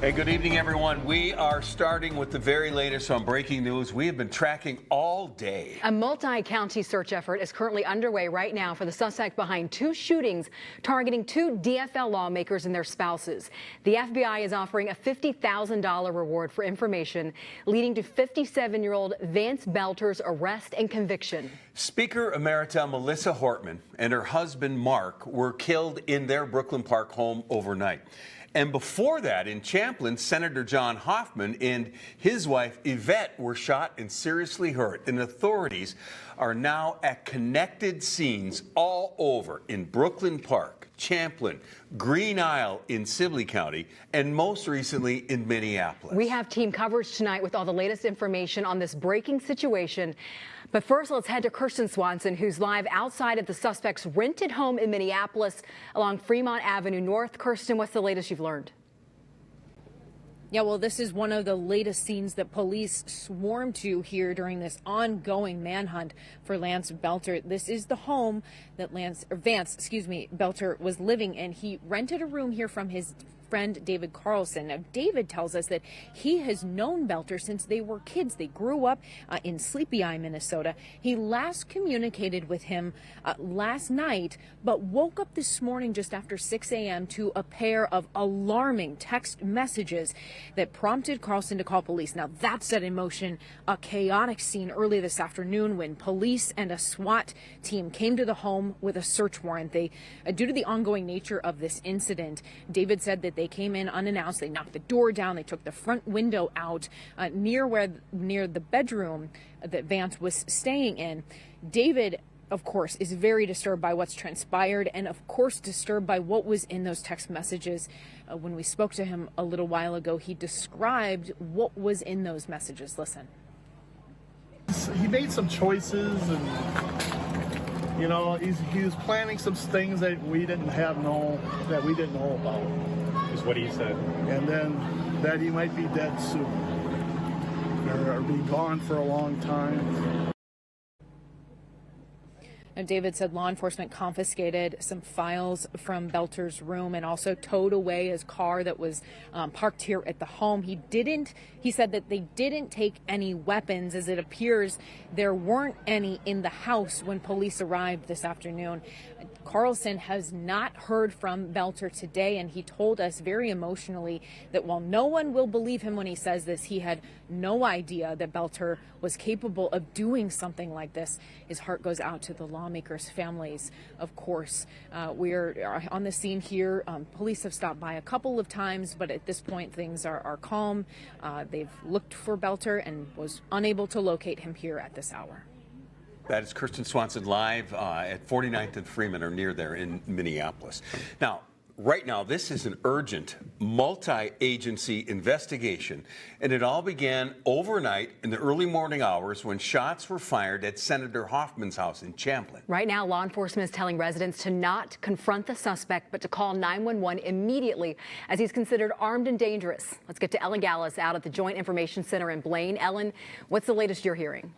Hey, good evening, everyone. We are starting with the very latest on breaking news we have been tracking all day. A multi-county search effort is currently underway right now for the suspect behind two shootings targeting two DFL lawmakers and their spouses. The FBI is offering a $50,000 reward for information leading to 57-year-old Vance Belter's arrest and conviction. Speaker Emerita Melissa Hortman and her husband Mark were killed in their Brooklyn Park home overnight. And before that, in Champlin, Senator John Hoffman and his wife Yvette were shot and seriously hurt. And authorities are now at connected scenes all over in Brooklyn Park, Champlin, Green Isle in Sibley County, and most recently in Minneapolis. We have team coverage tonight with all the latest information on this breaking situation. But first, let's head to Kirsten Swanson, who's live outside of the suspect's rented home in Minneapolis along Fremont Avenue North. Kirsten, what's the latest you've learned? Yeah, well, this is one of the latest scenes that police swarmed to here during this ongoing manhunt for Lance Belter. This is the home that Vance Belter was living in. He rented a room here from his friend David Carlson. Now, David tells us that he has known Belter since they were kids. They grew up in Sleepy Eye, Minnesota. He last communicated with him last night, but woke up this morning just after 6 a.m. to a pair of alarming text messages that prompted Carlson to call police. Now, that set in motion a chaotic scene early this afternoon when police and a SWAT team came to the home with a search warrant. Due to the ongoing nature of this incident, David said that they came in unannounced. They knocked the door down. They took the front window out near the bedroom that Vance was staying in. David, of course, is very disturbed by what's transpired and, of course, disturbed by what was in those text messages. When we spoke to him a little while ago, he described what was in those messages. Listen. He made some choices, and you know, he was planning some things that we didn't know about. Is what he said. And then that he might be dead soon, or be gone for a long time. And David said law enforcement confiscated some files from Belter's room and also towed away his car that was parked here at the home. He said that they didn't take any weapons, as it appears there weren't any in the house when police arrived this afternoon. Carlson has not heard from Belter today, and he told us very emotionally that while no one will believe him when he says this, he had no idea that Belter was capable of doing something like this. His heart goes out to the lawmakers' families, of course. We're on the scene here. Police have stopped by a couple of times, but at this point things are calm. They've looked for Belter and was unable to locate him here at this hour. That is Kirsten Swanson live at 49th and Freeman, or near there in Minneapolis. Now, right now, this is an urgent multi-agency investigation, and it all began overnight in the early morning hours when shots were fired at Senator Hoffman's house in Champlin. Right now, law enforcement is telling residents to not confront the suspect, but to call 911 immediately, as he's considered armed and dangerous. Let's get to Ellen Gallis out at the Joint Information Center in Blaine. Ellen, what's the latest you're hearing?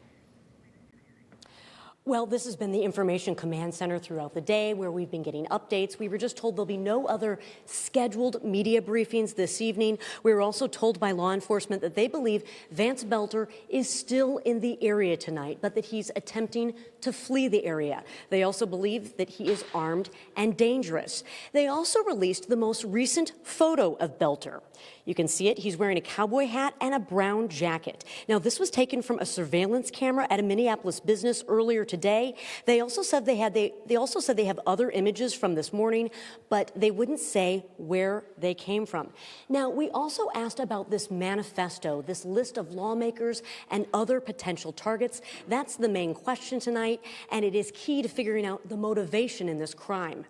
Well, this has been the Information Command Center throughout the day, where we've been getting updates. We were just told there'll be no other scheduled media briefings this evening. We were also told by law enforcement that they believe Vance Belter is still in the area tonight, but that he's attempting to flee the area. They also believe that he is armed and dangerous. They also released the most recent photo of Belter. You can see it. He's wearing a cowboy hat and a brown jacket. Now, this was taken from a surveillance camera at a Minneapolis business earlier today. They also said they have other images from this morning, but they wouldn't say where they came from. Now, we also asked about this manifesto, this list of lawmakers and other potential targets. That's the main question tonight, and it is key to figuring out the motivation in this crime.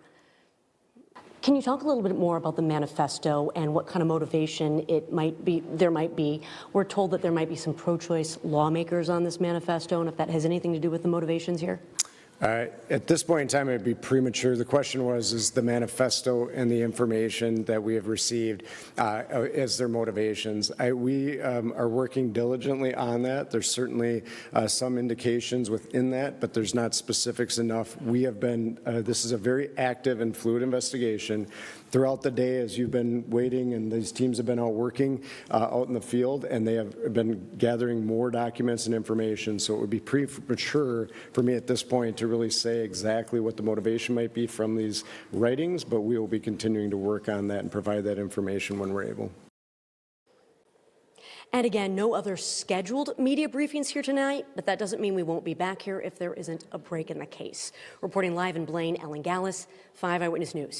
Can you talk a little bit more about the manifesto and what kind of motivation there might be? We're told that there might be some pro-choice lawmakers on this manifesto, and if that has anything to do with the motivations here? At this point in time, it would be premature. The question is the manifesto and the information that we have received as their motivations. We are working diligently on that. There's certainly some indications within that, but there's not specifics enough. We have been, this is a very active and fluid investigation, throughout the day as you've been waiting and these teams have been out working out in the field, and they have been gathering more documents and information. So it would be premature for me at this point to really say exactly what the motivation might be from these writings, but we will be continuing to work on that and provide that information when we're able. And again, no other scheduled media briefings here tonight, but that doesn't mean we won't be back here if there isn't a break in the case. Reporting live in Blaine, Ellen Gallis, 5 Eyewitness News.